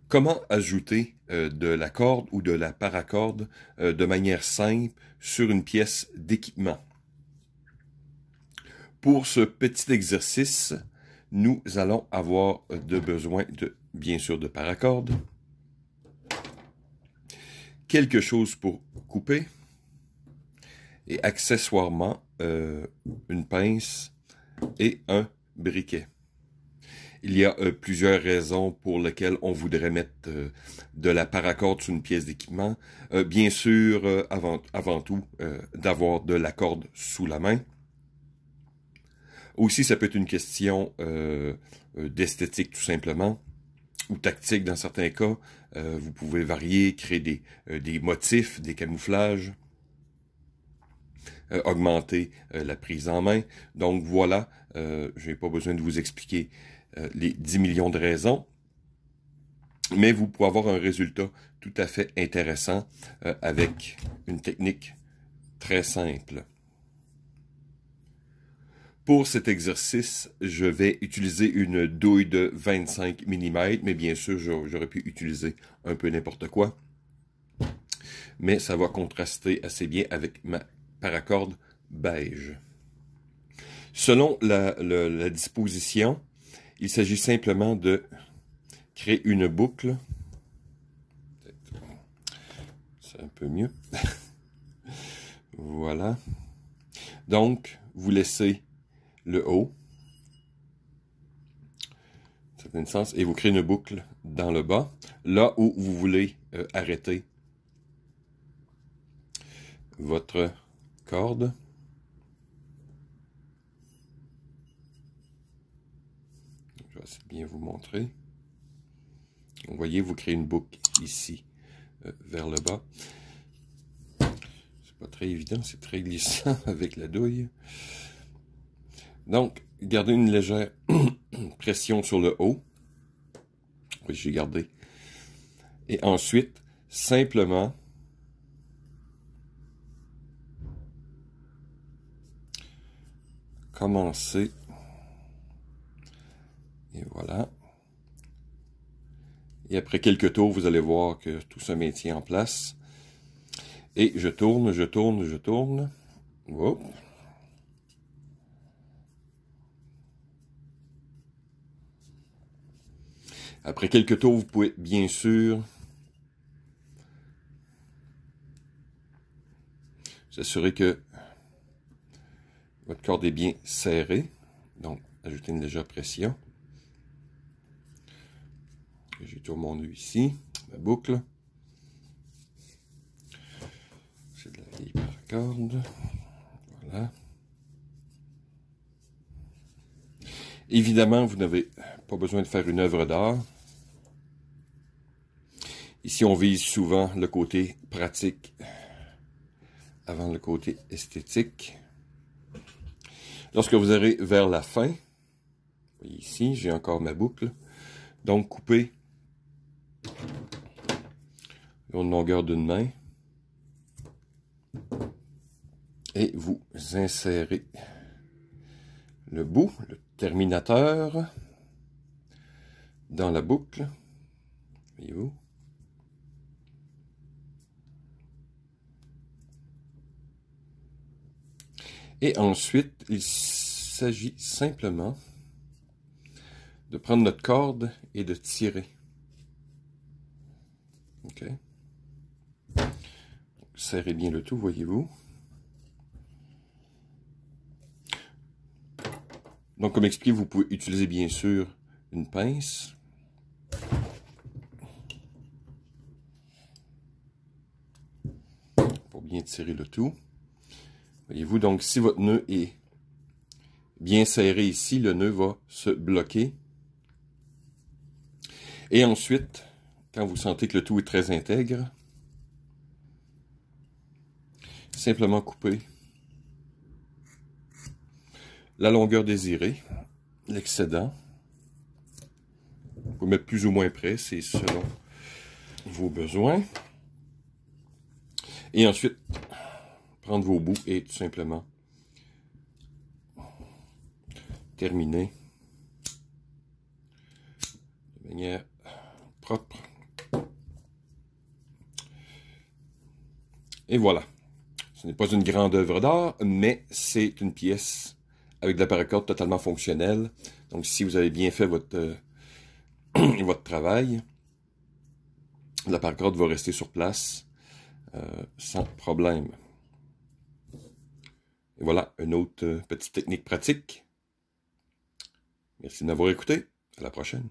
Comment ajouter de la corde ou de la paracorde de manière simple sur une pièce d'équipement? Pour ce petit exercice, nous allons avoir besoin bien sûr, de paracorde, quelque chose pour couper et accessoirement une pince et un briquet. Il y a plusieurs raisons pour lesquelles on voudrait mettre de la paracorde sur une pièce d'équipement. Bien sûr, avant tout, d'avoir de la corde sous la main. Aussi, ça peut être une question d'esthétique tout simplement, ou tactique dans certains cas. Vous pouvez varier, créer des motifs, des camouflages, augmenter la prise en main. Donc voilà, je n'ai pas besoin de vous expliquer les 10 millions de raisons, mais vous pouvez avoir un résultat tout à fait intéressant avec une technique très simple. Pour cet exercice, je vais utiliser une douille de 25 mm, mais bien sûr, j'aurais pu utiliser un peu n'importe quoi. Mais ça va contraster assez bien avec ma paracorde beige. Selon la disposition, il s'agit simplement de créer une boucle. C'est un peu mieux. Voilà. Donc, vous laissez le haut, certain sens, et vous créez une boucle dans le bas, là où vous voulez arrêter votre corde. Je vais essayer de bien vous montrer. Vous voyez, vous créez une boucle ici, vers le bas. C'est pas très évident, c'est très glissant avec la douille. Donc, gardez une légère pression sur le haut. Oui, j'ai gardé. Et ensuite, simplement, commencer. Et voilà. Et après quelques tours, vous allez voir que tout se maintient en place. Et je tourne, je tourne, je tourne. Hop. Après quelques tours, vous pouvez bien sûr vous assurer que votre corde est bien serrée. Donc, ajoutez une légère pression. J'ai tout mon nœud ici, ma boucle. C'est de la vieille paracorde. Voilà. Évidemment, vous n'avez pas besoin de faire une œuvre d'art. Ici, on vise souvent le côté pratique avant le côté esthétique. Lorsque vous irez vers la fin, vous voyez ici, j'ai encore ma boucle. Donc, coupez une longueur d'une main et vous insérez le bout, le terminateur, dans la boucle. Voyez-vous? Et ensuite, il s'agit simplement de prendre notre corde et de tirer. OK? Serrez bien le tout, voyez-vous. Donc, comme expliqué, vous pouvez utiliser bien sûr une pince. Pour bien tirer le tout. Voyez-vous, donc si votre nœud est bien serré ici, le nœud va se bloquer. Et ensuite, quand vous sentez que le tout est très intègre, simplement couper la longueur désirée, l'excédent. Vous pouvez mettre plus ou moins près, c'est selon vos besoins. Et ensuite, prendre vos bouts et tout simplement terminer de manière propre. Et voilà. Ce n'est pas une grande œuvre d'art, mais c'est une pièce avec de la paracorde totalement fonctionnelle. Donc, si vous avez bien fait votre, votre travail, la paracorde va rester sur place sans problème. Et voilà, une autre petite technique pratique. Merci de m'avoir écouté. À la prochaine.